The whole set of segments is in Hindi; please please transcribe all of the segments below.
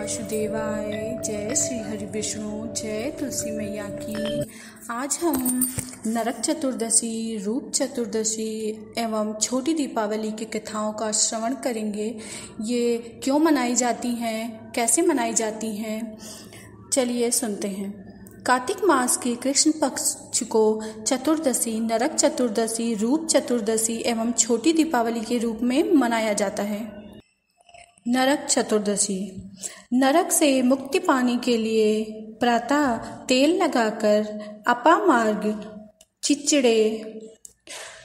वासुदेवाय। जय श्री हरि विष्णु, जय तुलसी मैया की। आज हम नरक चतुर्दशी, रूप चतुर्दशी एवं छोटी दीपावली की कथाओं का श्रवण करेंगे। ये क्यों मनाई जाती हैं, कैसे मनाई जाती हैं, चलिए सुनते हैं। कार्तिक मास के कृष्ण पक्ष को चतुर्दशी, नरक चतुर्दशी, रूप चतुर्दशी एवं छोटी दीपावली के रूप में मनाया जाता है। नरक चतुर्दशी। नरक से मुक्ति पाने के लिए प्रातः तेल लगाकर अपामार्ग चिचड़े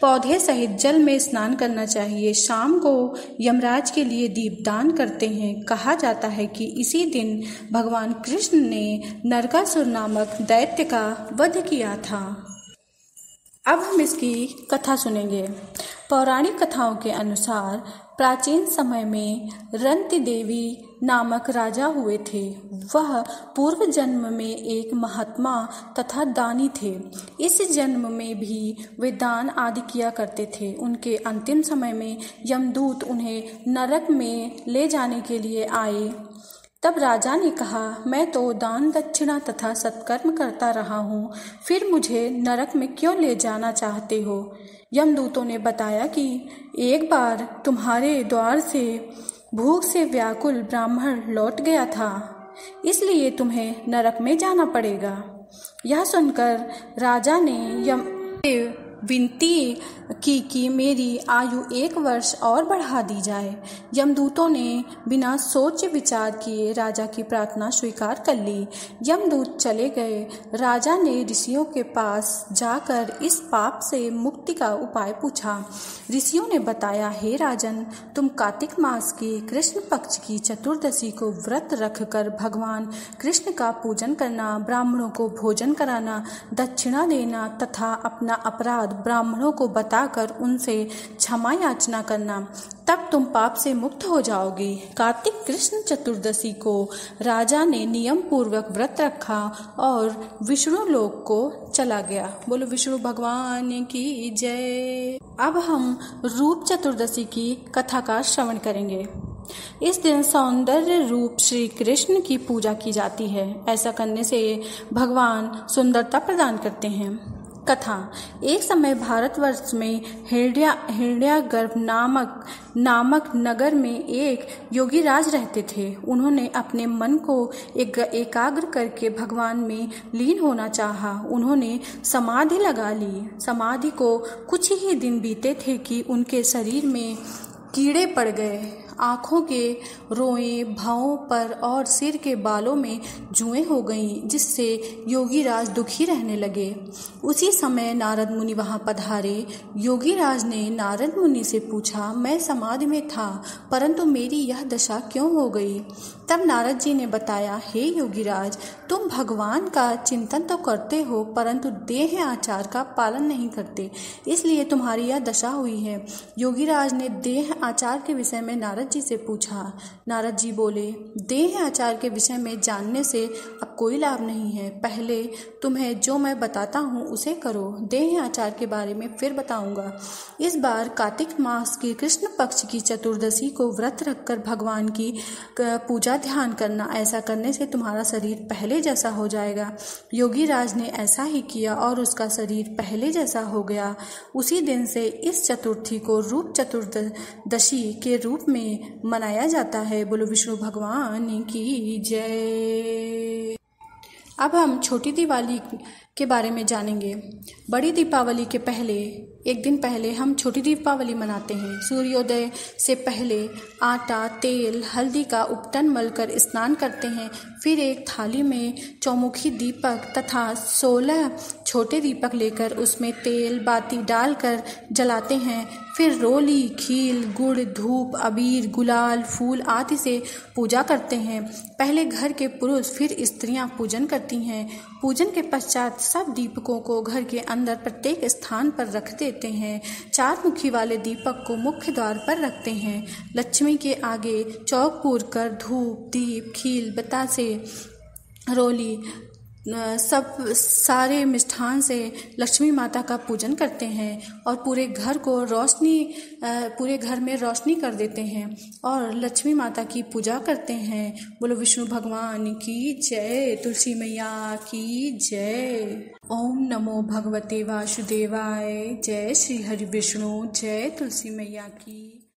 पौधे सहित जल में स्नान करना चाहिए। शाम को यमराज के लिए दीपदान करते हैं। कहा जाता है कि इसी दिन भगवान कृष्ण ने नरकासुर नामक दैत्य का वध किया था। अब हम इसकी कथा सुनेंगे। पौराणिक कथाओं के अनुसार प्राचीन समय में रंति देवी नामक राजा हुए थे। वह पूर्व जन्म में एक महात्मा तथा दानी थे। इस जन्म में भी वे दान आदि किया करते थे। उनके अंतिम समय में यमदूत उन्हें नरक में ले जाने के लिए आए। तब राजा ने कहा, मैं तो दान दक्षिणा तथा सत्कर्म करता रहा हूँ, फिर मुझे नरक में क्यों ले जाना चाहते हो? यमदूतों ने बताया कि एक बार तुम्हारे द्वार से भूख से व्याकुल ब्राह्मण लौट गया था, इसलिए तुम्हें नरक में जाना पड़ेगा। यह सुनकर राजा ने यम विनती की कि मेरी आयु 1 वर्ष और बढ़ा दी जाए। यमदूतों ने बिना सोच विचार किए राजा की प्रार्थना स्वीकार कर ली। यमदूत चले गए। राजा ने ऋषियों के पास जाकर इस पाप से मुक्ति का उपाय पूछा। ऋषियों ने बताया, हे राजन, तुम कार्तिक मास की कृष्ण पक्ष की चतुर्दशी को व्रत रखकर भगवान कृष्ण का पूजन करना, ब्राह्मणों को भोजन कराना, दक्षिणा देना तथा अपना अपराध ब्राह्मणों को बताकर उनसे क्षमा याचना करना, तब तुम पाप से मुक्त हो जाओगे। कार्तिक कृष्ण चतुर्दशी को राजा ने नियम पूर्वक व्रत रखा और विष्णु लोक को चला गया। बोलो विष्णु भगवान की जय। अब हम रूप चतुर्दशी की कथा का श्रवण करेंगे। इस दिन सौंदर्य रूप श्री कृष्ण की पूजा की जाती है। ऐसा करने से भगवान सुंदरता प्रदान करते हैं। कथा। एक समय भारतवर्ष में हिरण्यागर्भ नामक नगर में एक योगी राज रहते थे। उन्होंने अपने मन को एकाग्र करके भगवान में लीन होना चाहा। उन्होंने समाधि लगा ली। समाधि को कुछ ही दिन बीते थे कि उनके शरीर में कीड़े पड़ गए। आँखों के रोए, भौं पर और सिर के बालों में जुएं हो गईं, जिससे योगी राज दुखी रहने लगे। उसी समय नारद मुनि वहां पधारे। योगी राज ने नारद मुनि से पूछा, मैं समाधि में था, परंतु मेरी यह दशा क्यों हो गई? तब नारद जी ने बताया, हे योगी राज, तुम भगवान का चिंतन तो करते हो, परंतु देह आचार का पालन नहीं करते, इसलिए तुम्हारी यह दशा हुई है। योगी राज ने देह आचार के विषय में नारद जी से पूछा। नारद जी बोले, देह आचार के विषय में जानने से अब कोई लाभ नहीं है। पहले तुम्हें जो मैं बताता हूँ उसे करो, देह आचार के बारे में फिर बताऊंगा। इस बार कार्तिक मास की कृष्ण पक्ष की चतुर्दशी को व्रत रखकर भगवान की पूजा ध्यान करना। ऐसा करने से तुम्हारा शरीर पहले जैसा हो जाएगा। योगी राज ने ऐसा ही किया और उसका शरीर पहले जैसा हो गया। उसी दिन से इस चतुर्थी को रूप चतुर्दशी के रूप में मनाया जाता है। बोलो विष्णु भगवान की जय। अब हम छोटी दिवाली के बारे में जानेंगे। बड़ी दीपावली के एक दिन पहले हम छोटी दीपावली मनाते हैं। सूर्योदय से पहले आटा, तेल, हल्दी का उपटन मलकर स्नान करते हैं। फिर एक थाली में चौमुखी दीपक तथा 16 छोटे दीपक लेकर उसमें तेल बाती डालकर जलाते हैं। फिर रोली, खील, गुड़, धूप, अबीर, गुलाल, फूल आदि से पूजा करते हैं। पहले घर के पुरुष फिर स्त्रियां पूजन करती हैं। पूजन के पश्चात सब दीपकों को घर के अंदर प्रत्येक स्थान पर रख देते हैं। 4 मुखी वाले दीपक को मुख्य द्वार पर रखते हैं। लक्ष्मी के आगे चौक पूर कर धूप, दीप, खील, बतासे, रोली सब सारे मिष्ठान से लक्ष्मी माता का पूजन करते हैं और पूरे घर में रोशनी कर देते हैं और लक्ष्मी माता की पूजा करते हैं। बोलो विष्णु भगवान की जय, तुलसी मैया की जय। ओम नमो भगवते वासुदेवाय। जय श्री हरि विष्णु, जय तुलसी मैया की।